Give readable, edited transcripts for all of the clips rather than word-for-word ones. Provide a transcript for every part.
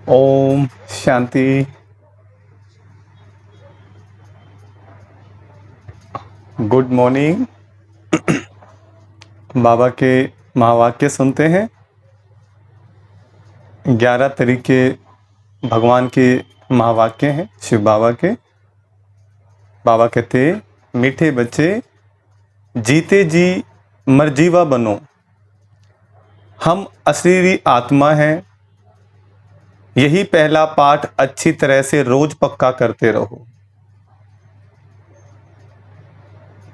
Om Shanti. Good morning. बाबा के महावाक्य सुनते हैं। 11 तरीके भगवान के महावाक्य हैं शिव बाबा के। बाबा कहते, मीठे बच्चे जीते जी मरजीवा बनो। हम अशरीरी आत्मा हैं। यही पहला पाठ अच्छी तरह से रोज पक्का करते रहो।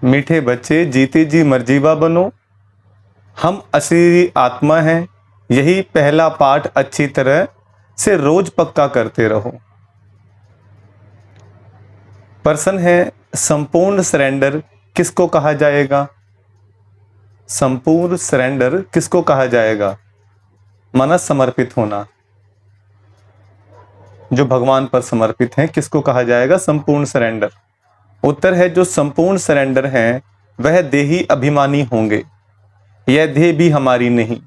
मीठे बच्चे जीते जी मरजीवा बनो। हम अशरीरी आत्मा हैं। यही पहला पाठ अच्छी तरह से रोज पक्का करते रहो। पर्सन है संपूर्ण सरेंडर किसको कहा जाएगा? संपूर्ण सरेंडर किसको कहा जाएगा? मन समर्पित होना। जो भगवान पर समर्पित हैं किसको कहा जाएगा? संपूर्ण सरेंडर। उत्तर है जो संपूर्ण सरेंडर हैं वह देही अभिमानी होंगे। यह देह भी हमारी नहीं।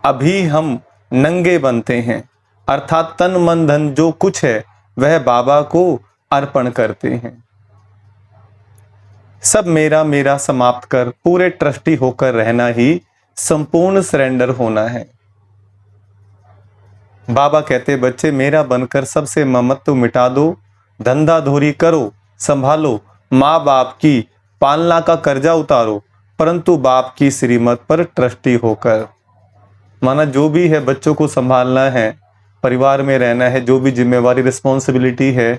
अभी हम नंगे बनते हैं, अर्थात तन मन धन जो कुछ है वह बाबा को अर्पण करते हैं। सब मेरा मेरा समाप्त कर पूरे ट्रस्टी होकर रहना ही संपूर्ण सरेंडर होना है। बाबा कहते, बच्चे मेरा बनकर सबसे ममत्व मिटा दो, धंधा धोरी करो, संभालो, माँ बाप की पालना का कर्जा उतारो, परंतु बाप की श्रीमत पर ट्रस्टी होकर। माना जो भी है बच्चों को संभालना है, परिवार में रहना है, जो भी जिम्मेवारी रिस्पॉन्सिबिलिटी है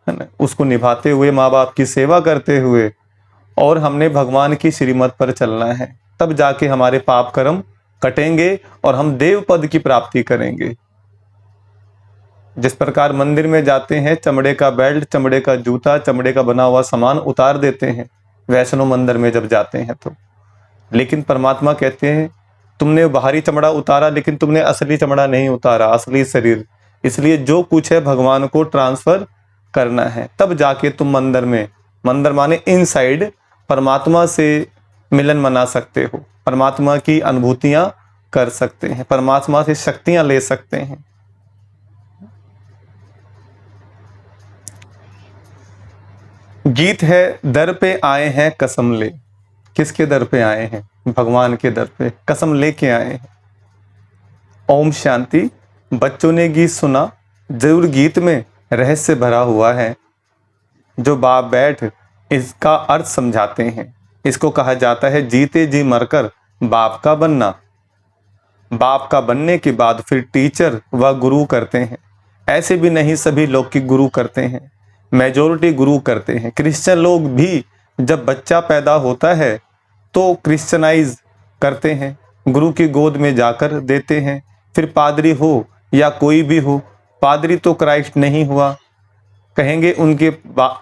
ना, उसको निभाते हुए, माँ बाप की सेवा करते हुए, और हमने भगवान की श्रीमत पर चलना है। तब जाके हमारे पाप कर्म कटेंगे और हम देव पद की प्राप्ति करेंगे। जिस प्रकार मंदिर में जाते हैं, चमड़े का बेल्ट, चमड़े का जूता, चमड़े का बना हुआ सामान उतार देते हैं वैष्णो मंदिर में जब जाते हैं तो। लेकिन परमात्मा कहते हैं तुमने बाहरी चमड़ा उतारा लेकिन तुमने असली चमड़ा नहीं उतारा, असली शरीर। इसलिए जो कुछ है भगवान को ट्रांसफर करना है, तब जाके तुम मंदिर में, मंदिर माने इनसाइड, परमात्मा से मिलन मना सकते हो, परमात्मा की अनुभूतियां कर सकते हैं, परमात्मा से शक्तियां ले सकते हैं। गीत है दर पे आए हैं कसम ले। किसके दर पे आए हैं? भगवान के दर पे कसम लेके आए हैं। ओम शांति। बच्चों ने गीत सुना, जरूर गीत में रहस्य भरा हुआ है। जो बाप बैठ इसका अर्थ समझाते हैं। इसको कहा जाता है जीते जी मरकर बाप का बनना। बाप का बनने के बाद फिर टीचर व गुरु करते हैं। ऐसे भी नहीं सभी लौकिक गुरु करते हैं, मेजोरिटी गुरु करते हैं। क्रिश्चियन लोग भी जब बच्चा पैदा होता है तो क्रिश्चियनाइज करते हैं, गुरु की गोद में जाकर देते हैं। फिर पादरी हो या कोई भी हो, पादरी तो क्राइस्ट नहीं हुआ, कहेंगे उनके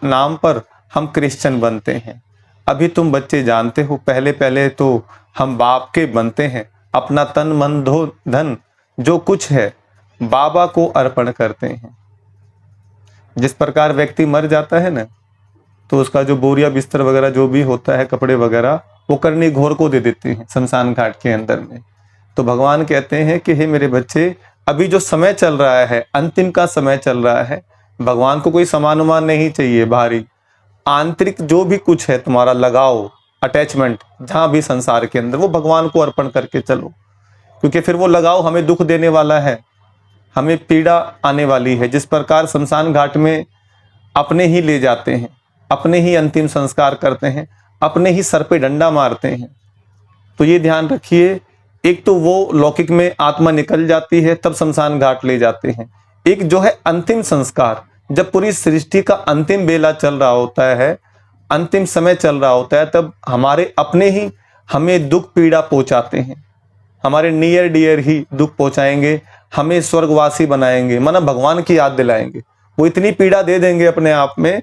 नाम पर हम क्रिश्चियन बनते हैं। अभी तुम बच्चे जानते हो, पहले पहले तो हम बाप के बनते हैं, अपना तन मन धन जो कुछ है बाबा को अर्पण करते हैं। जिस प्रकार व्यक्ति मर जाता है ना, तो उसका जो बोरिया बिस्तर वगैरह जो भी होता है, कपड़े वगैरह, वो करनी घोर को दे देते हैं शमशान घाट के अंदर में। तो भगवान कहते हैं कि हे मेरे बच्चे, अभी जो समय चल रहा है, अंतिम का समय चल रहा है, भगवान को कोई सामान उमान नहीं चाहिए भारी। आंतरिक जो भी कुछ है तुम्हारा लगाओ, अटैचमेंट जहां भी संसार के अंदर, वो भगवान को अर्पण करके चलो। क्योंकि फिर वो लगाओ हमें दुख देने वाला है, हमें पीड़ा आने वाली है। जिस प्रकार शमशान घाट में अपने ही ले जाते हैं, अपने ही अंतिम संस्कार करते हैं, अपने ही सर पे डंडा मारते हैं। तो ये ध्यान रखिए, एक तो वो लौकिक में आत्मा निकल जाती है तब शमशान घाट ले जाते हैं। एक जो है अंतिम संस्कार, जब पूरी सृष्टि का अंतिम बेला चल रहा होता है, अंतिम समय चल रहा होता है, तब हमारे अपने ही हमें दुख पीड़ा पहुंचाते हैं। हमारे नियर डियर ही दुख पहुंचाएंगे, हमें स्वर्गवासी बनाएंगे, माना भगवान की याद दिलाएंगे। वो इतनी पीड़ा दे देंगे अपने आप में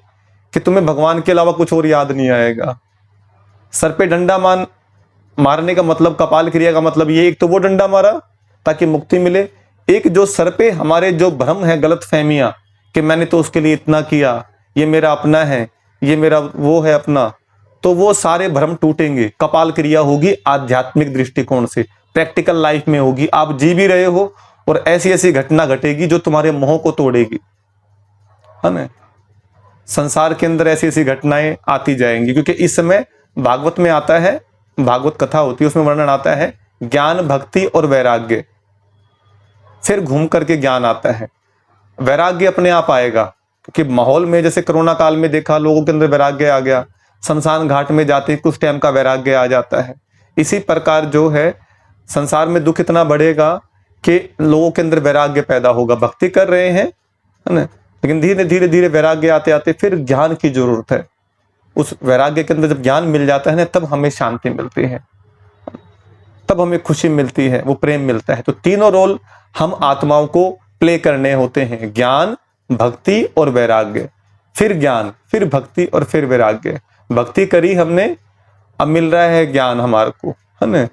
कि तुम्हें भगवान के अलावा कुछ और याद नहीं आएगा। सर पे डंडा मारने का मतलब, कपाल क्रिया का मतलब ये, एक तो वो डंडा मारा ताकि मुक्ति मिले, एक जो सर पे हमारे जो भ्रम है, गलत फहमियां कि मैंने तो उसके लिए इतना किया, ये मेरा अपना है, ये मेरा वो है अपना, तो वो सारे भ्रम टूटेंगे। कपाल क्रिया होगी आध्यात्मिक दृष्टिकोण से, प्रैक्टिकल लाइफ में होगी। आप जी भी रहे हो और ऐसी ऐसी घटना घटेगी जो तुम्हारे मोह को तोड़ेगी, है ना। संसार के अंदर ऐसी ऐसी घटनाएं आती जाएंगी, क्योंकि इस समय भागवत में आता है, भागवत कथा होती है, उसमें वर्णन आता है ज्ञान, भक्ति और वैराग्य, फिर घूम करके ज्ञान आता है। वैराग्य अपने आप आएगा, क्योंकि माहौल में जैसे कोरोना काल में देखा, लोगों के अंदर वैराग्य आ गया, शमशान घाट में जाते कुछ टाइम का वैराग्य आ जाता है। इसी प्रकार जो है संसार में दुख इतना बढ़ेगा कि लोगों के अंदर वैराग्य पैदा होगा। भक्ति कर रहे हैं, है ना, लेकिन धीरे धीरे धीरे वैराग्य आते आते फिर ज्ञान की जरूरत है। उस वैराग्य के अंदर जब ज्ञान मिल जाता है ना, तब हमें शांति मिलती है, तब हमें खुशी मिलती है, वो प्रेम मिलता है। तो तीनों रोल हम आत्माओं को प्ले करने होते हैं, ज्ञान, भक्ति और वैराग्य। फिर ज्ञान, फिर भक्ति और फिर वैराग्य। भक्ति करी हमने, अब मिल रहा है ज्ञान हमारे को, है ना,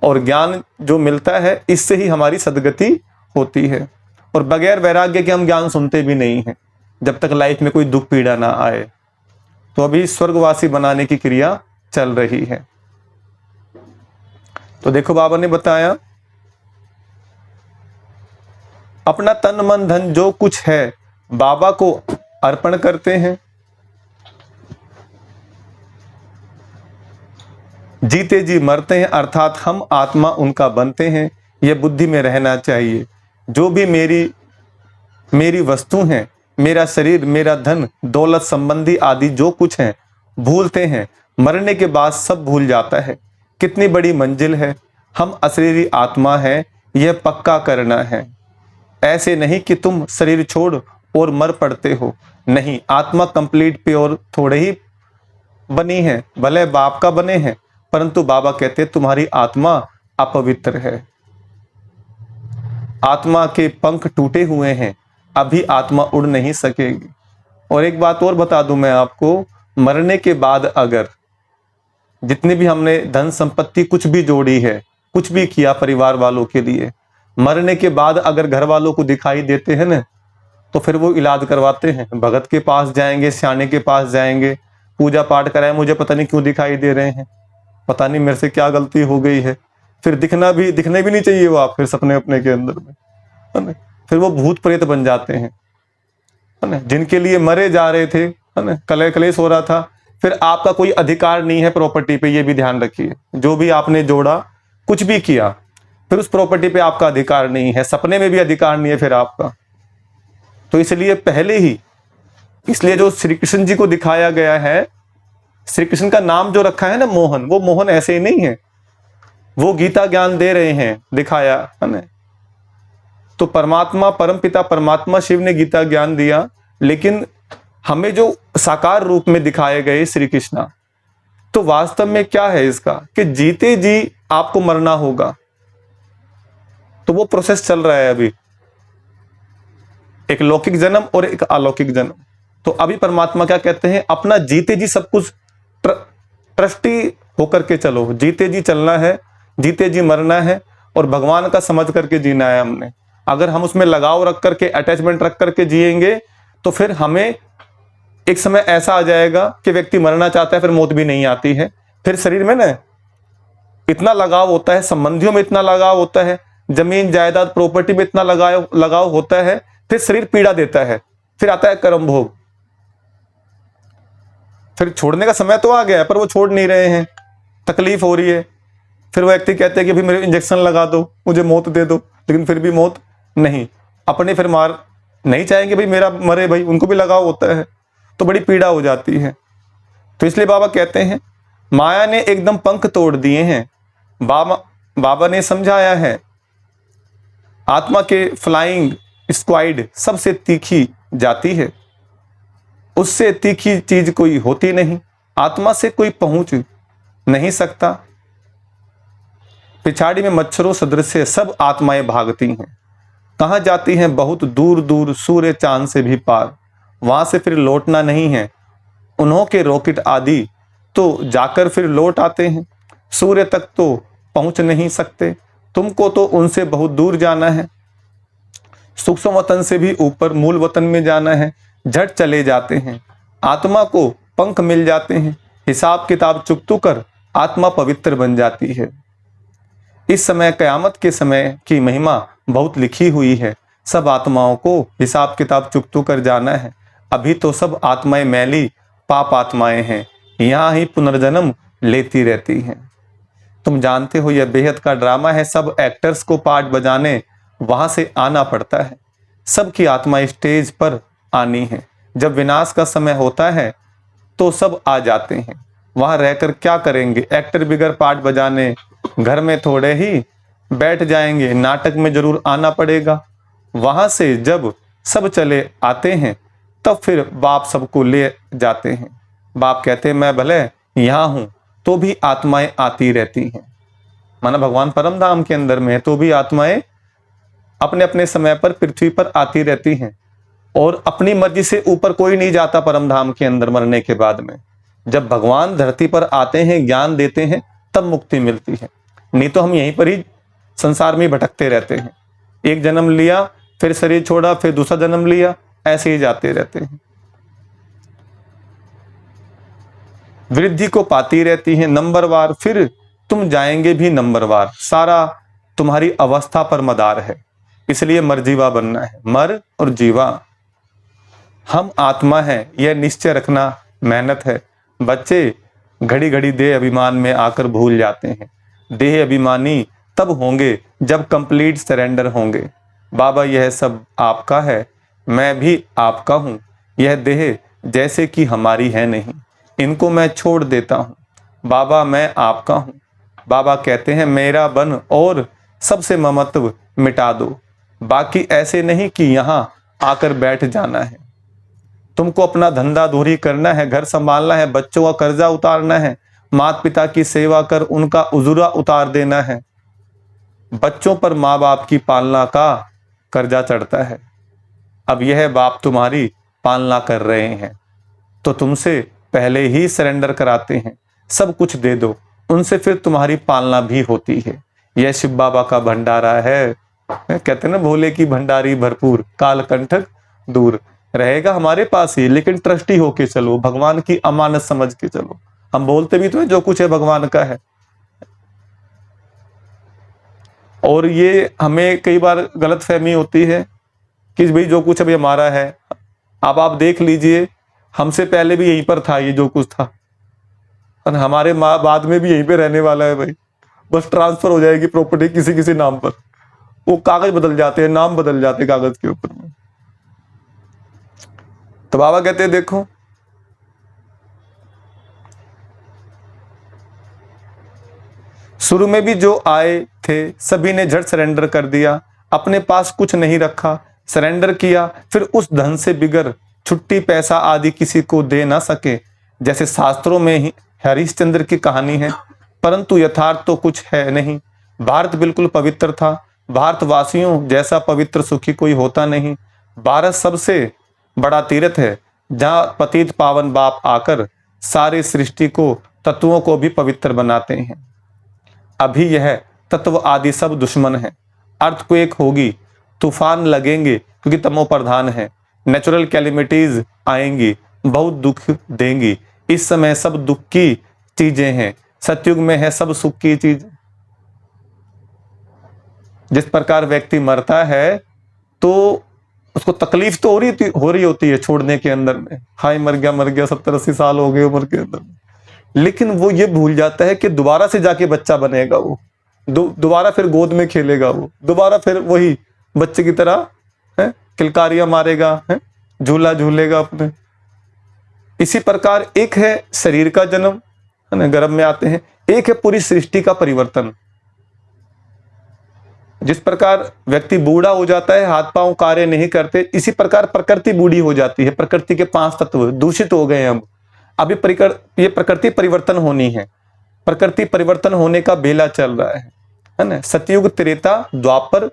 और ज्ञान जो मिलता है इससे ही हमारी सद्गति होती है। और बगैर वैराग्य के हम ज्ञान सुनते भी नहीं हैं, जब तक लाइफ में कोई दुख पीड़ा ना आए। तो अभी स्वर्गवासी बनाने की क्रिया चल रही है। तो देखो बाबा ने बताया, अपना तन मन धन जो कुछ है बाबा को अर्पण करते हैं। जीते जी मरते हैं, अर्थात हम आत्मा उनका बनते हैं। यह बुद्धि में रहना चाहिए। जो भी मेरी वस्तु हैं, मेरा शरीर, मेरा धन, दौलत संबंधी आदि जो कुछ है, भूलते हैं, मरने के बाद सब भूल जाता है। कितनी बड़ी मंजिल है, हम अशरीरी आत्मा है, यह पक्का करना है। ऐसे नहीं कि तुम शरीर छोड़ और मर पड़ते हो, नहीं, आत्मा कंप्लीट प्योर थोड़े ही बनी है, भले बाप का बने हैं, परंतु बाबा कहते तुम्हारी आत्मा अपवित्र है। आत्मा के पंख टूटे हुए हैं, अभी आत्मा उड़ नहीं सकेगी। और एक बात और बता दूं मैं आपको, मरने के बाद अगर जितनी भी हमने धन संपत्ति कुछ भी जोड़ी है, कुछ भी किया परिवार वालों के लिए, मरने के बाद अगर घर वालों को दिखाई देते हैं ना, तो फिर वो इलाज करवाते हैं, भगत के पास जाएंगे, सियाने के पास जाएंगे, पूजा पाठ कराएं, मुझे पता नहीं क्यों दिखाई दे रहे हैं, पता नहीं मेरे से क्या गलती हो गई है। फिर दिखने भी नहीं चाहिए वो, आप फिर सपने अपने के अंदर में, है ना, फिर वो भूत प्रेत बन जाते हैं, है ना, जिनके लिए मरे जा रहे थे, है ना, कलेश हो रहा था। फिर आपका कोई अधिकार नहीं है प्रॉपर्टी पे, ये भी ध्यान रखिए। जो भी आपने जोड़ा, कुछ भी किया, फिर उस प्रॉपर्टी पे आपका अधिकार नहीं है, सपने में भी अधिकार नहीं है फिर आपका। तो इसलिए पहले ही, इसलिए जो श्री कृष्ण जी को दिखाया गया है, श्री कृष्ण का नाम जो रखा है ना मोहन, वो मोहन ऐसे ही नहीं है, वो गीता ज्ञान दे रहे हैं, दिखाया, है ना। तो परमात्मा, परमपिता परमात्मा शिव ने गीता ज्ञान दिया, लेकिन हमें जो साकार रूप में दिखाए गए श्री कृष्णा, तो वास्तव में क्या है इसका, कि जीते जी आपको मरना होगा। तो वो प्रोसेस चल रहा है अभी, एक लौकिक जन्म और एक अलौकिक जन्म। तो अभी परमात्मा क्या कहते हैं, अपना जीते जी सब कुछ ट्रस्टी होकर के चलो, जीते जी चलना है, जीते जी मरना है, और भगवान का समझ करके जीना है हमने। अगर हम उसमें लगाव रख करके, अटैचमेंट रख करके जिएंगे, तो फिर हमें एक समय ऐसा आ जाएगा कि व्यक्ति मरना चाहता है, फिर मौत भी नहीं आती है। फिर शरीर में ना इतना लगाव होता है, संबंधियों में इतना लगाव होता है, जमीन जायदाद प्रॉपर्टी में इतना लगाव होता है, फिर शरीर पीड़ा देता है, फिर आता है कर्म भोग। फिर छोड़ने का समय तो आ गया है, पर वो छोड़ नहीं रहे हैं, तकलीफ हो रही है। फिर वो व्यक्ति कहते हैं कि भाई मेरे इंजेक्शन लगा दो, मुझे मौत दे दो, लेकिन फिर भी मौत नहीं, अपने फिर मार नहीं चाहेंगे भाई मेरा मरे, भाई उनको भी लगाव होता है, तो बड़ी पीड़ा हो जाती है। तो इसलिए बाबा कहते हैं, माया ने एकदम पंख तोड़ दिए हैं। बाबा ने समझाया है, आत्मा के फ्लाइंग स्क्वाइड सबसे तीखी जाती है, उससे तीखी चीज कोई होती नहीं, आत्मा से कोई पहुंच नहीं सकता। पिछाड़ी में मच्छरों सदृश सब आत्माएं भागती हैं, कहां जाती हैं, बहुत दूर दूर, सूर्य चांद से भी पार, वहां से फिर लौटना नहीं है। उन्हों के रॉकेट आदि तो जाकर फिर लौट आते हैं, सूर्य तक तो पहुंच नहीं सकते, तुमको तो उनसे बहुत दूर जाना है, सूक्ष्म वतन से भी ऊपर मूल वतन में जाना है, झट चले जाते हैं, आत्मा को पंख मिल जाते हैं, हिसाब किताब चुकतू कर आत्मा पवित्र बन जाती है। इस समय कयामत के समय की महिमा बहुत लिखी हुई है। सब आत्माओं को हिसाब किताब चुकतू कर जाना है। अभी तो सब आत्माएं मैली पाप आत्माएं हैं, यहाँ ही पुनर्जन्म लेती रहती हैं। तुम जानते हो यह बेहद का ड्रामा है। सब एक्टर्स को पार्ट बजाने वहां से आना पड़ता है। सबकी आत्मा स्टेज पर आनी है। जब विनाश का समय होता है तो सब आ जाते हैं। वहां रहकर क्या करेंगे? एक्टर बिगर पार्ट बजाने घर में थोड़े ही बैठ जाएंगे, नाटक में जरूर आना पड़ेगा। वहां से जब सब चले आते हैं तब फिर बाप सबको ले जाते हैं। बाप कहते हैं मैं भले यहाँ हूं तो भी आत्माएं आती रहती हैं। माना भगवान परम धाम के अंदर में है तो भी आत्माएं अपने अपने समय पर पृथ्वी पर आती रहती हैं। और अपनी मर्जी से ऊपर कोई नहीं जाता परम धाम के अंदर मरने के बाद में। जब भगवान धरती पर आते हैं, ज्ञान देते हैं, तब मुक्ति मिलती है। नहीं तो हम यहीं पर ही संसार में भटकते रहते हैं। एक जन्म लिया, फिर शरीर छोड़ा, फिर दूसरा जन्म लिया, ऐसे ही जाते रहते हैं। वृद्धि को पाती रहती है नंबरवार, फिर तुम जाएंगे भी नंबरवार। सारा तुम्हारी अवस्था पर मदार है, इसलिए मरजीवा बनना है। मर और जीवा, हम आत्मा है यह निश्चय रखना मेहनत है। बच्चे घड़ी घड़ी देह अभिमान में आकर भूल जाते हैं। देह अभिमानी तब होंगे जब कंप्लीट सरेंडर होंगे। बाबा यह सब आपका है, मैं भी आपका हूँ। यह देह जैसे कि हमारी है नहीं, इनको मैं छोड़ देता हूँ। बाबा मैं आपका हूँ। बाबा कहते हैं मेरा बन और सबसे ममत्व मिटा दो। बाकी ऐसे नहीं कि यहाँ आकर बैठ जाना है। तुमको अपना धंधा दूरी करना है, घर संभालना है, बच्चों का कर्जा उतारना है, माता पिता की सेवा कर उनका उजुरा उतार देना है। बच्चों पर माँ बाप की पालना का कर्जा चढ़ता है। अब यह बाप तुम्हारी पालना कर रहे हैं तो तुमसे पहले ही सरेंडर कराते हैं। सब कुछ दे दो उनसे, फिर तुम्हारी पालना भी होती है। यह शिव बाबा का भंडारा है। कहते हैं ना, भोले की भंडारी भरपूर, कालकंठक दूर। रहेगा हमारे पास ही, लेकिन ट्रस्टी होके चलो, भगवान की अमानत समझ के चलो। हम बोलते भी तो है जो कुछ है भगवान का है। और ये हमें कई बार गलत फहमी होती है कि भाई जो कुछ अभी हमारा है। अब आप देख लीजिए, हमसे पहले भी यहीं पर था ये जो कुछ था, और हमारे माँ बाद में भी यहीं पे रहने वाला है भाई। बस ट्रांसफर हो जाएगी प्रॉपर्टी किसी किसी नाम पर, वो कागज बदल जाते हैं, नाम बदल जाते हैं कागज के ऊपर में। तो बाबा कहते हैं देखो, शुरू में भी जो आए थे सभी ने झट सरेंडर कर दिया, अपने पास कुछ नहीं रखा, सरेंडर किया। फिर उस धन से बिगर छुट्टी पैसा आदि किसी को दे ना सके। जैसे शास्त्रों में ही हरिश्चंद्र की कहानी है, परंतु यथार्थ तो कुछ है नहीं। भारत बिल्कुल पवित्र था, भारतवासियों जैसा पवित्र सुखी कोई होता नहीं। भारत सबसे बड़ा तीर्थ है जहाँ पतित पावन बाप आकर सारी सृष्टि को, तत्वों को भी पवित्र बनाते हैं। अभी यह तत्व आदि सब दुश्मन है। अर्थक्वेक होगी, तूफान लगेंगे क्योंकि तमो प्रधान है। नेचुरल कैलिमिटीज आएंगी, बहुत दुख देंगी। इस समय सब दुख की चीजें हैं, सतयुग में है सब सुख की चीज। जिस प्रकार व्यक्ति मरता है तो उसको तकलीफ तो हो रही होती है छोड़ने के अंदर में। हाय मर गया 70-80 साल हो गए उम्र के अंदर में। लेकिन वो ये भूल जाता है कि दोबारा से जाके बच्चा बनेगा, वो दोबारा फिर गोद में खेलेगा, वो दोबारा फिर वही बच्चे की तरह है किलकारियां मारेगा, है झूला झूलेगा अपने। इसी प्रकार एक है शरीर का जन्म, है ना, गर्भ में आते हैं। एक है पूरी सृष्टि का परिवर्तन। जिस प्रकार व्यक्ति बूढ़ा हो जाता है, हाथ पांव कार्य नहीं करते, इसी प्रकार प्रकृति बूढ़ी हो जाती है। प्रकृति के 5 तत्व दूषित हो गए हैं। अभी ये प्रकृति परिवर्तन होनी है। प्रकृति परिवर्तन होने का बेला चल रहा है ना। सतयुग, त्रेता, द्वापर,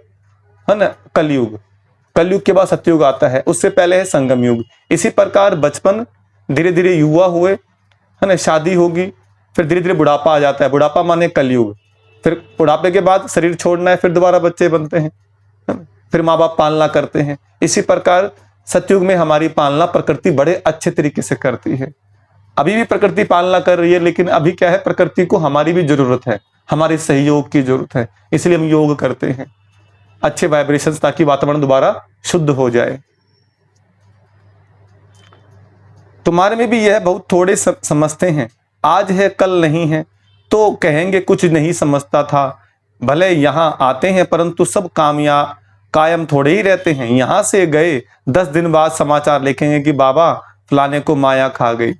है ना, कलयुग। कलयुग के बाद सतयुग आता है, उससे पहले है संगम युग। इसी प्रकार बचपन, धीरे धीरे युवा हुए, है ना, शादी होगी, फिर धीरे धीरे बुढ़ापा आ जाता है। बुढ़ापा माने कलयुग। फिर बुढ़ापे के बाद शरीर छोड़ना है, फिर दोबारा बच्चे बनते हैं, फिर माँ बाप पालना करते हैं। इसी प्रकार सतयुग में हमारी पालना प्रकृति बड़े अच्छे तरीके से करती है। अभी भी प्रकृति पालना कर रही है, लेकिन अभी क्या है, प्रकृति को हमारी भी जरूरत है, हमारे सहयोग की जरूरत है। इसलिए हम योग करते हैं। अच्छे वाइब्रेशंस, ताकि वातावरण दोबारा शुद्ध हो जाए। तुम्हारे में भी यह बहुत थोड़े समझते हैं, आज है कल नहीं है, तो कहेंगे कुछ नहीं समझता था। भले यहाँ आते हैं परंतु सब कायम थोड़े ही रहते हैं। यहाँ से गए 10 दिन बाद समाचार लिखेंगे कि बाबा फलाने को माया खा गई।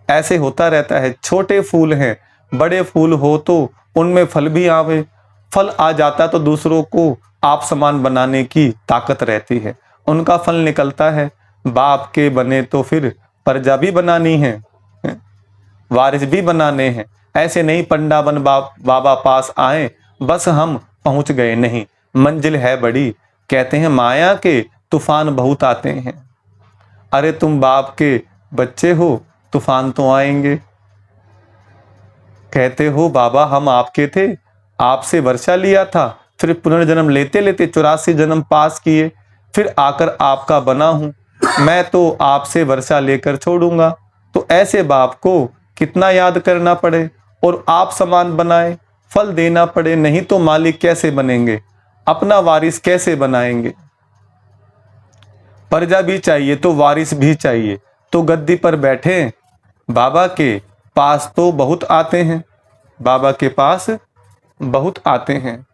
ऐसे होता रहता है। छोटे फूल हैं, बड़े फूल हो तो उनमें फल भी आवे। फल आ जाता तो दूसरों को आप समान बनाने की ताकत रहती है। उनका फल निकलता है, बाप के बने तो फिर प्रजा भी बनानी है, वारिस भी बनाने हैं। ऐसे नहीं पंडा बन बाबा पास आए, बस हम पहुंच गए नहीं, मंजिल है बड़ी। कहते हैं माया के तूफान बहुत आते हैं। अरे तुम बाप के बच्चे हो, तूफान तो आएंगे। कहते हो बाबा हम आपके थे, आपसे वर्षा लिया था, फिर पुनर्जन्म लेते लेते 84 जन्म पास किए, फिर आकर आपका बना हूं। मैं तो आपसे वर्षा लेकर छोड़ूंगा। तो ऐसे बाप को कितना याद करना पड़े और आप समान बनाए, फल देना पड़े। नहीं तो मालिक कैसे बनेंगे, अपना वारिस कैसे बनाएंगे। प्रजा भी चाहिए तो वारिस भी चाहिए। तो गद्दी पर बैठे बाबा के पास तो बहुत आते हैं, बाबा के पास बहुत आते हैं,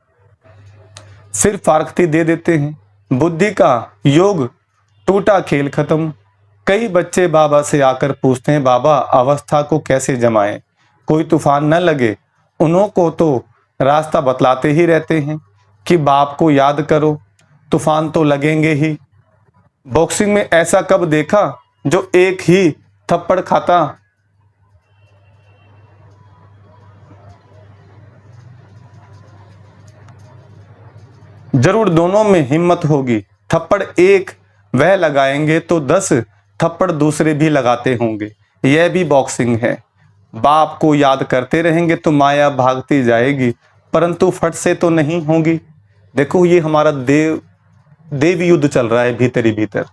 फिर फारकती दे देते हैं। बुद्धि का योग टूटा, खेल खत्म। कई बच्चे बाबा से आकर पूछते हैं बाबा अवस्था को कैसे जमाएं, कोई तूफान न लगे। उन्हों को तो रास्ता बतलाते ही रहते हैं कि बाप को याद करो, तूफान तो लगेंगे ही। बॉक्सिंग में ऐसा कब देखा जो एक ही थप्पड़ खाता। जरूर दोनों में हिम्मत होगी। थप्पड़ एक वह लगाएंगे तो 10 थप्पड़ दूसरे भी लगाते होंगे। यह भी बॉक्सिंग है। बाप को याद करते रहेंगे तो माया भागती जाएगी, परंतु फट से तो नहीं होगी। देखो ये हमारा देव युद्ध चल रहा है भीतर ही भीतर।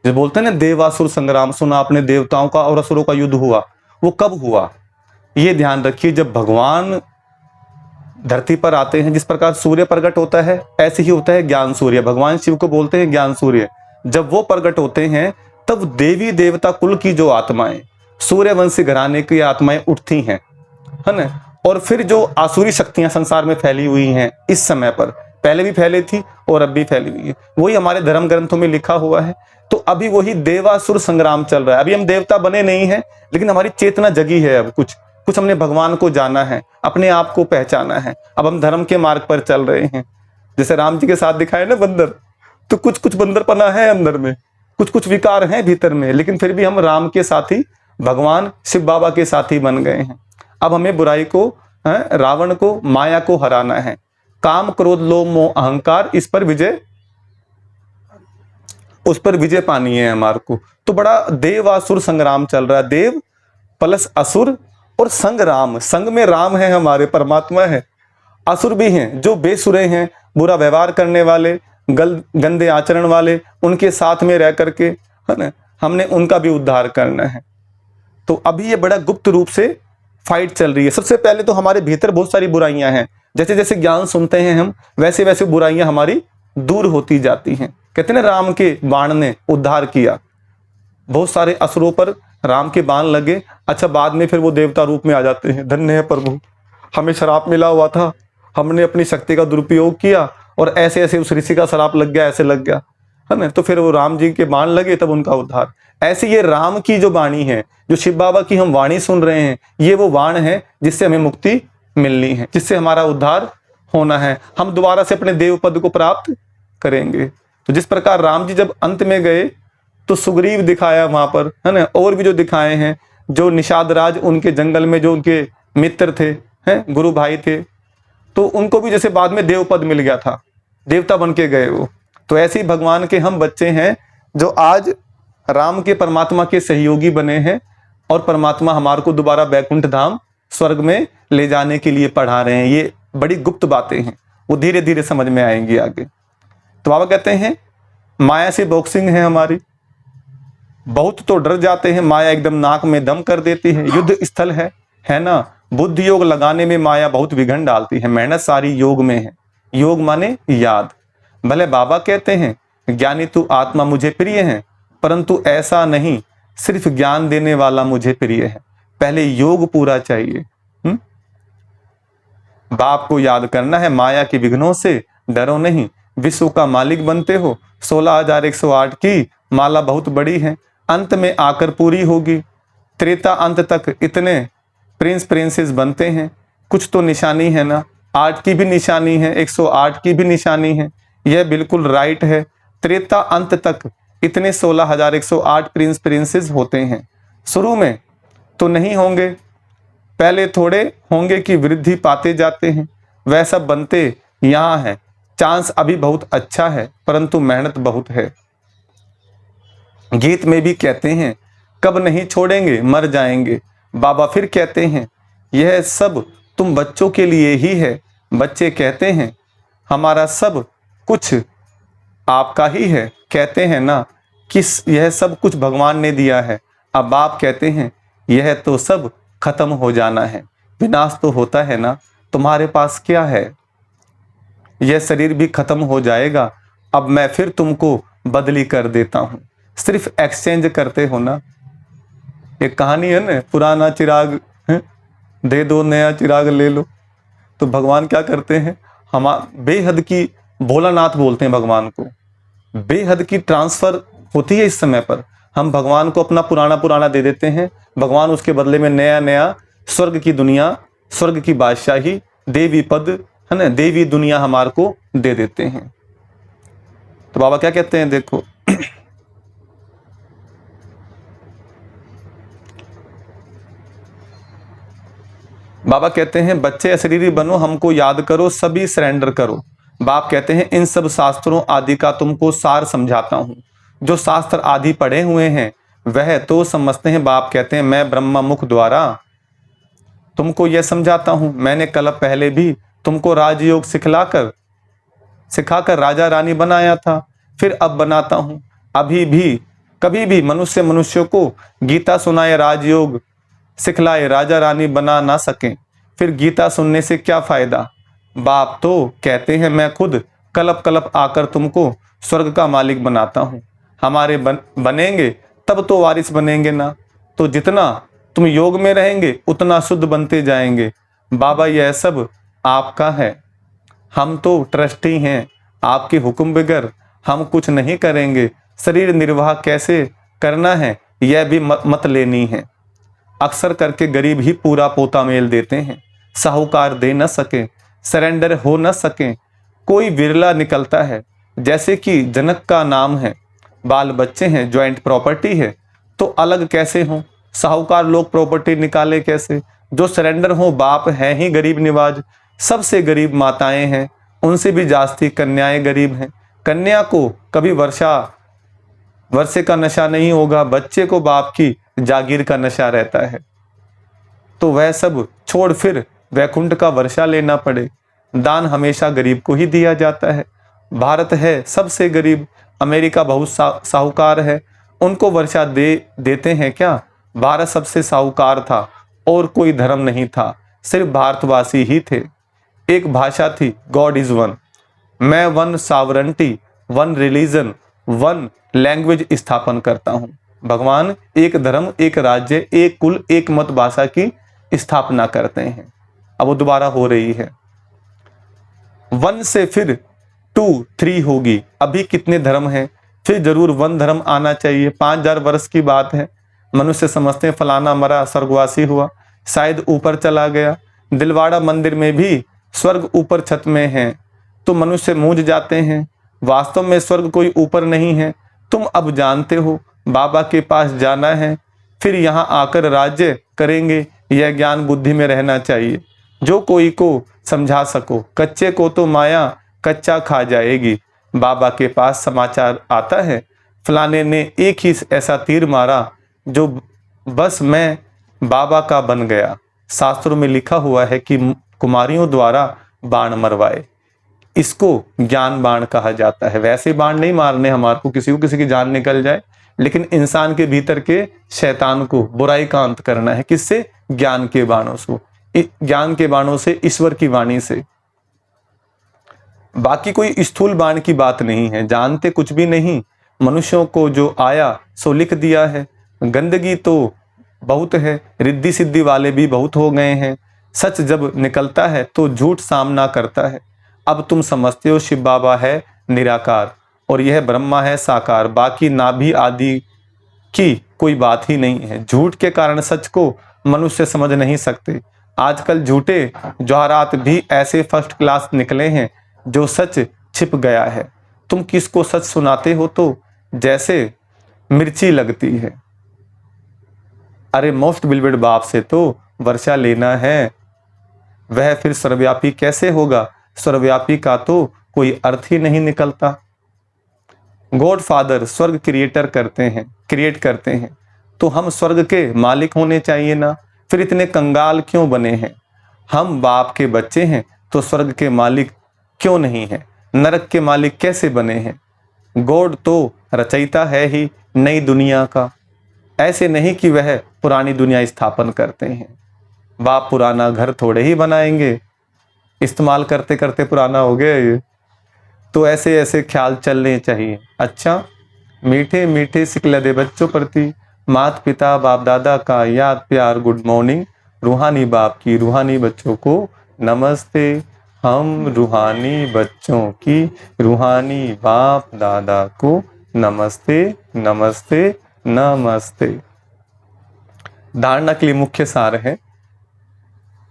जो बोलते हैं ना देवासुर संग्राम, सुना आपने देवताओं का और असुरों का युद्ध हुआ। वो कब हुआ ये ध्यान रखिए, जब भगवान धरती पर आते हैं। जिस प्रकार सूर्य प्रकट होता है ऐसे ही होता है ज्ञान सूर्य। भगवान शिव को बोलते हैं ज्ञान सूर्य। जब वो प्रकट होते हैं तब देवी देवता कुल की जो आत्माएं, सूर्यवंशी घराने की आत्माएं उठती हैं, है ना। और फिर जो आसुरी शक्तियां संसार में फैली हुई हैं इस समय पर, पहले भी फैली थी और अब भी फैली हुई है, वही हमारे धर्म ग्रंथों में लिखा हुआ है। तो अभी वही देवासुर संग्राम चल रहा है। अभी हम देवता बने नहीं हैं, लेकिन हमारी चेतना जगी है। अब कुछ हमने भगवान को जाना है, अपने आप को पहचाना है। अब हम धर्म के मार्ग पर चल रहे हैं। जैसे राम जी के साथ दिखाए ना बंदर, तो कुछ बंदरपना है अंदर में, कुछ विकार हैं भीतर में, लेकिन फिर भी हम राम के साथी, भगवान शिव बाबा के साथी बन गए हैं। अब हमें बुराई को, रावण को, माया को हराना है। काम क्रोध लोभ मोह अहंकार, उस पर विजय पानी है हमारे को। तो बड़ा देवासुर संग्राम चल रहा है। देव प्लस असुर और संग राम। संग में राम है, हमारे परमात्मा है। असुर भी हैं जो बेसुरे हैं, बुरा व्यवहार करने वाले, गंदे आचरण वाले, उनके साथ में रह करके, है ना, हमने उनका भी उद्धार करना है। तो अभी ये बड़ा गुप्त रूप से फाइट चल रही है। सबसे पहले तो हमारे भीतर बहुत सारी बुराइयां हैं। जैसे जैसे ज्ञान सुनते हैं हम, वैसे वैसे बुराइयां हमारी दूर होती जाती हैं। कहते हैं ना राम के बाण ने उद्धार किया, बहुत सारे असुरों पर राम के बाण लगे। अच्छा, बाद में फिर वो देवता रूप में आ जाते हैं। धन्य है प्रभु, हमें शराप मिला हुआ था, हमने अपनी शक्ति का दुरुपयोग किया और ऐसे ऐसे उस ऋषि का शराप लग गया, ऐसे लग गया, है ना। तो फिर वो राम जी के बाण लगे, तब उनका उद्धार। ऐसे ये राम की जो वाणी है, जो शिव बाबा की हम वाणी सुन रहे हैं, ये वो वाण है जिससे हमें मुक्ति मिलनी है, जिससे हमारा उद्धार होना है। हम दोबारा से अपने देव पद को प्राप्त करेंगे। तो जिस प्रकार राम जी जब अंत में गए तो सुग्रीव दिखाया वहां पर, है ना, और भी जो दिखाए हैं, जो निषाद राज उनके जंगल में जो उनके मित्र थे, हैं गुरु भाई थे, तो उनको भी जैसे बाद में देव पद मिल गया था, देवता बन के गए वो। तो ऐसे ही भगवान के हम बच्चे हैं जो आज राम के परमात्मा के सहयोगी बने हैं और परमात्मा हमारे को दोबारा बैकुंठ धाम स्वर्ग में ले जाने के लिए पढ़ा रहे हैं। ये बड़ी गुप्त बातें हैं, वो धीरे धीरे समझ में आएंगी आगे। तो बाबा कहते हैं माया से बॉक्सिंग है हमारी। बहुत तो डर जाते हैं, माया एकदम नाक में दम कर देती है। युद्ध स्थल है ना। बुद्धि योग लगाने में माया बहुत विघ्न डालती है। मेहनत सारी योग में है, योग माने याद। भले बाबा कहते हैं ज्ञानी तू आत्मा मुझे प्रिय है, परंतु ऐसा नहीं सिर्फ ज्ञान देने वाला मुझे प्रिय है, पहले योग पूरा चाहिए। बाप को याद करना है, माया के विघ्नों से डरो नहीं, विश्व का मालिक बनते हो। 16,108 की माला बहुत बड़ी है, अंत में आकर पूरी होगी। त्रेता अंत तक इतने प्रिंस प्रिंसेस बनते हैं, कुछ तो निशानी है ना। 8 की भी निशानी है, 108 की भी निशानी है, यह बिल्कुल राइट है। त्रेता अंत तक इतने 16,108 प्रिंस प्रिंसेस होते हैं। शुरू में तो नहीं होंगे, पहले थोड़े होंगे कि वृद्धि पाते जाते हैं, वह सब बनते यहाँ है। चांस अभी बहुत अच्छा है, परंतु मेहनत बहुत है। गीत में भी कहते हैं कब नहीं छोड़ेंगे मर जाएंगे। बाबा फिर कहते हैं यह सब तुम बच्चों के लिए ही है। बच्चे कहते हैं हमारा सब कुछ आपका ही है, कहते हैं ना कि यह सब कुछ भगवान ने दिया है। अब बाप कहते हैं यह तो सब खत्म हो जाना है, विनाश तो होता है ना, तुम्हारे पास क्या है। यह शरीर भी खत्म हो जाएगा, अब मैं फिर तुमको बदली कर देता हूं, सिर्फ एक्सचेंज करते हो ना। एक कहानी है ना, पुराना चिराग दे दो नया चिराग ले लो। तो भगवान क्या करते हैं, हम बेहद की, भोलानाथ बोलते हैं भगवान को, बेहद की ट्रांसफर होती है। इस समय पर हम भगवान को अपना पुराना पुराना दे देते हैं, भगवान उसके बदले में नया नया स्वर्ग की दुनिया, स्वर्ग की बादशाही, देवी पद है ना, देवी दुनिया हमारे को दे देते हैं। तो बाबा क्या कहते हैं, देखो बाबा कहते हैं बच्चे अशरीरी बनो, हमको याद करो, सभी सरेंडर करो। बाप कहते हैं इन सब शास्त्रों आदि का तुमको सार समझाता हूं। जो शास्त्र आदि पढ़े हुए हैं वह तो समझते हैं। बाप कहते हैं मैं ब्रह्मा मुख द्वारा तुमको यह समझाता हूं। मैंने कल पहले भी तुमको राजयोग सिखाकर राजा रानी बनाया था, फिर अब बनाता हूं। अभी भी कभी भी मनुष्यों को गीता सुनाए, राजयोग सिखलाए, राजा रानी बना ना सके, फिर गीता सुनने से क्या फायदा। बाप तो कहते हैं मैं खुद कलप आकर तुमको स्वर्ग का मालिक बनाता हूं। हमारे बनेंगे तब तो वारिस बनेंगे ना। तो जितना तुम योग में रहेंगे उतना शुद्ध बनते जाएंगे। बाबा यह सब आपका है, हम तो ट्रस्टी हैं, आपके हुक्म बगैर हम कुछ नहीं करेंगे। शरीर निर्वाह कैसे करना है यह भी मत लेनी है। अक्सर करके गरीब ही पूरा पोता मेल देते हैं, साहूकार दे न सके, सरेंडर हो न सके, कोई विरला निकलता है। जैसे कि जनक का नाम है, बाल बच्चे हैं, ज्वाइंट प्रॉपर्टी है, तो अलग कैसे हो, साहूकार लोग प्रॉपर्टी निकाले कैसे। जो सरेंडर हो, बाप है ही गरीब निवाज, सबसे गरीब माताएं हैं, उनसे भी जास्ती कन्याएं गरीब हैं। कन्या को कभी वर्षे का नशा नहीं होगा, बच्चे को बाप की जागीर का नशा रहता है। तो वह सब छोड़ फिर वैकुंठ का वर्षा लेना पड़े। दान हमेशा गरीब को ही दिया जाता है। भारत है सबसे गरीब, अमेरिका बहुत साहूकार है, उनको वर्षा देते हैं क्या। भारत सबसे साहूकार था और कोई धर्म नहीं था, सिर्फ भारतवासी ही थे। एक भाषा थी, गॉड इज वन। मैं one sovereignty, one religion, one language स्थापन करता हूं। भगवान एक धर्म, एक राज्य, एक कुल, एक मत भाषा की स्थापना करते हैं। अब वो दोबारा हो रही है। 1 से फिर 2, 3 होगी। अभी कितने धर्म हैं, फिर जरूर 1 धर्म आना चाहिए। 5000 वर्ष की बात है। मनुष्य समझते हैं फलाना मरा, स्वर्गवासी हुआ, शायद ऊपर चला गया। दिलवाड़ा मंदिर में भी स्वर्ग ऊपर छत में है, तो मनुष्य मूझ जाते हैं। वास्तव में स्वर्ग कोई ऊपर नहीं है, तुम अब जानते हो। बाबा के पास जाना है, फिर यहाँ आकर राज्य करेंगे। यह ज्ञान बुद्धि में रहना चाहिए, जो कोई को समझा सको। कच्चे को तो माया कच्चा खा जाएगी। बाबा के पास समाचार आता है, फलाने ने एक ही ऐसा तीर मारा जो बस मैं बाबा का बन गया। शास्त्रों में लिखा हुआ है कि कुमारियों द्वारा बाण मरवाए, इसको ज्ञान बाण कहा जाता है। वैसे बाण नहीं मारने हमारे को, किसी की जान निकल जाए, लेकिन इंसान के भीतर के शैतान को, बुराई का अंत करना है। किससे? ज्ञान के बाणों से, ज्ञान के बाणों से, ईश्वर की वाणी से। बाकी कोई स्थूल बाण की बात नहीं है, जानते कुछ भी नहीं, मनुष्यों को जो आया सो लिख दिया है। गंदगी तो बहुत है, रिद्धि सिद्धि वाले भी बहुत हो गए हैं। सच जब निकलता है तो झूठ सामना करता है। अब तुम समझते हो शिव बाबा है निराकार और यह ब्रह्मा है साकार, बाकी नाभि आदि की कोई बात ही नहीं है। झूठ के कारण सच को मनुष्य समझ नहीं सकते। आजकल झूठे जवाहरात भी ऐसे फर्स्ट क्लास निकले हैं जो सच छिप गया है। तुम किसको सच सुनाते हो तो जैसे मिर्ची लगती है। अरे मोस्ट बिलवेड बाप से तो वर्षा लेना है, वह फिर सर्वव्यापी कैसे होगा? सर्वव्यापी का तो कोई अर्थ ही नहीं निकलता। गॉड फादर स्वर्ग क्रिएट करते हैं तो हम स्वर्ग के मालिक होने चाहिए ना, फिर इतने कंगाल क्यों बने हैं? हम बाप के बच्चे हैं तो स्वर्ग के मालिक क्यों नहीं है? नरक के मालिक कैसे बने हैं? गॉड तो रचयिता है ही नई दुनिया का, ऐसे नहीं कि वह पुरानी दुनिया स्थापन करते हैं। बाप पुराना घर थोड़े ही बनाएंगे, इस्तेमाल करते करते पुराना हो गया ये। तो ऐसे ऐसे ख्याल चलने चाहिए। अच्छा, मीठे मीठे सिकलदे बच्चों प्रति माता पिता बाप दादा का याद प्यार गुड मॉर्निंग। रूहानी बाप की रूहानी बच्चों को नमस्ते। हम रूहानी बच्चों की रूहानी बाप दादा को नमस्ते नमस्ते नमस्ते। धारणा के लिए मुख्य सार है।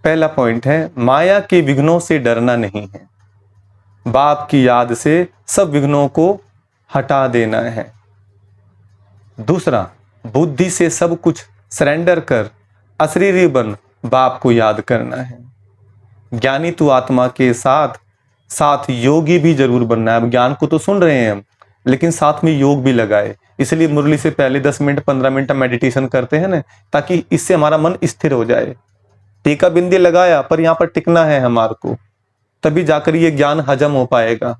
पहला पॉइंट है, माया के विघ्नों से डरना नहीं है, बाप की याद से सब विघ्नों को हटा देना है। दूसरा, बुद्धि से सब कुछ सरेंडर कर अशरीरी बन बाप को याद करना है। ज्ञानी तू आत्मा के साथ साथ योगी भी जरूर बनना है। अब ज्ञान को तो सुन रहे हैं हम, लेकिन साथ में योग भी लगाए। इसलिए मुरली से पहले 10 मिनट 15 मिनट मेडिटेशन करते हैं ना, ताकि इससे हमारा मन स्थिर हो जाए। टीका बिंदी लगाया पर यहाँ पर टिकना है हमारे को, तभी जाकर ये ज्ञान हजम हो पाएगा।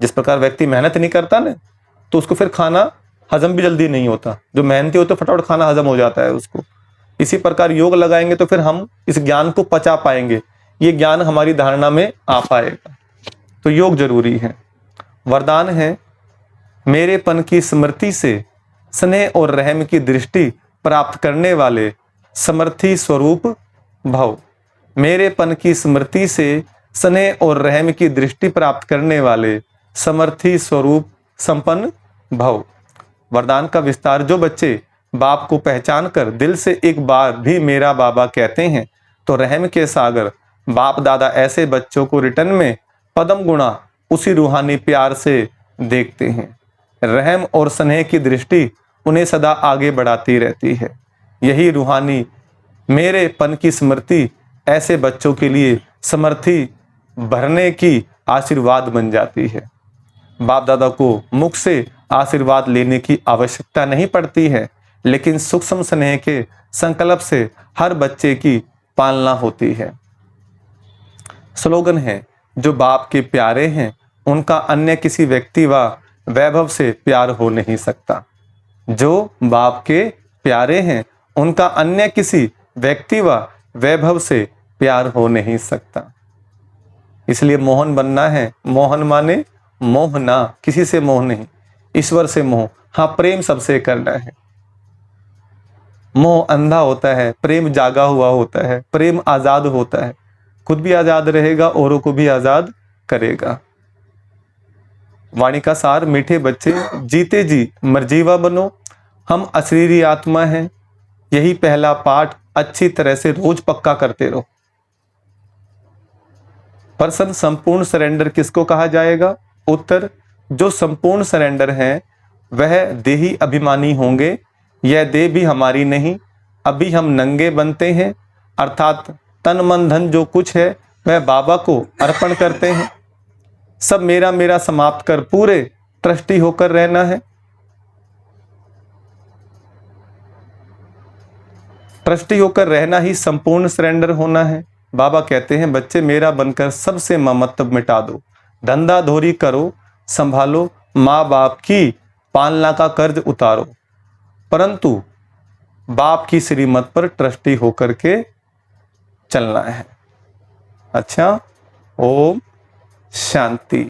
जिस प्रकार व्यक्ति मेहनत नहीं करता ना, तो उसको फिर खाना हजम भी जल्दी नहीं होता। जो मेहनती होता है फटाफट खाना हजम हो जाता है उसको। इसी प्रकार योग लगाएंगे तो फिर हम इस ज्ञान को पचा पाएंगे, ये ज्ञान हमारी धारणा में आ पाएगा। तो योग जरूरी है। वरदान है, मेरेपन की स्मृति से स्नेह और रहम की दृष्टि प्राप्त करने वाले समर्थी स्वरूप भव। मेरेपन की स्मृति से स्नेह और रहम की दृष्टि प्राप्त करने वाले समर्थी स्वरूप संपन्न भव। वरदान का विस्तार, जो बच्चे बाप को पहचान कर दिल से एक बार भी मेरा बाबा कहते हैं तो रहम के सागर बाप दादा ऐसे बच्चों को रिटर्न में पदम गुणा उसी रूहानी प्यार से देखते हैं। रहम और स्नेह की दृष्टि उन्हें सदा आगे बढ़ाती रहती है। यही रूहानी मेरेपन की स्मृति ऐसे बच्चों के लिए समर्थी भरने की आशीर्वाद बन जाती है। बाप दादा को मुख से आशीर्वाद लेने की आवश्यकता नहीं पड़ती है, लेकिन सूक्ष्म स्नेह के संकल्प से हर बच्चे की पालना होती है। स्लोगन है, जो बाप के प्यारे हैं उनका अन्य किसी व्यक्ति व वैभव से प्यार हो नहीं सकता। जो बाप के प्यारे हैं उनका अन्य किसी व्यक्ति व वैभव से प्यार हो नहीं सकता। इसलिए मोहन बनना है। मोहन माने मोहना, किसी से मोह नहीं, ईश्वर से मोह। हाँ, प्रेम सबसे करना है। मोह अंधा होता है, प्रेम जागा हुआ होता है, प्रेम आजाद होता है। खुद भी आजाद रहेगा, औरों को भी आजाद करेगा। वाणी का सार, मीठे बच्चे जीते जी मरजीवा बनो, हम अशरीरी आत्मा हैं। यही पहला पाठ अच्छी तरह से रोज पक्का करते रहो। पर्सन संपूर्ण सरेंडर किसको कहा जाएगा? उत्तर, जो संपूर्ण सरेंडर हैं वह देही अभिमानी होंगे। यह देह भी हमारी नहीं, अभी हम नंगे बनते हैं, अर्थात तन मन धन जो कुछ है वह बाबा को अर्पण करते हैं। सब मेरा मेरा समाप्त कर पूरे ट्रस्टी होकर रहना है। ट्रस्टी होकर रहना ही संपूर्ण सरेंडर होना है। बाबा कहते हैं, बच्चे मेरा बनकर सबसे ममत्व मिटा दो, धंधा धोरी करो, संभालो, माँ बाप की पालना का कर्ज उतारो, परंतु बाप की श्रीमत पर ट्रस्टी होकर के चलना है। अच्छा, ओम शांति।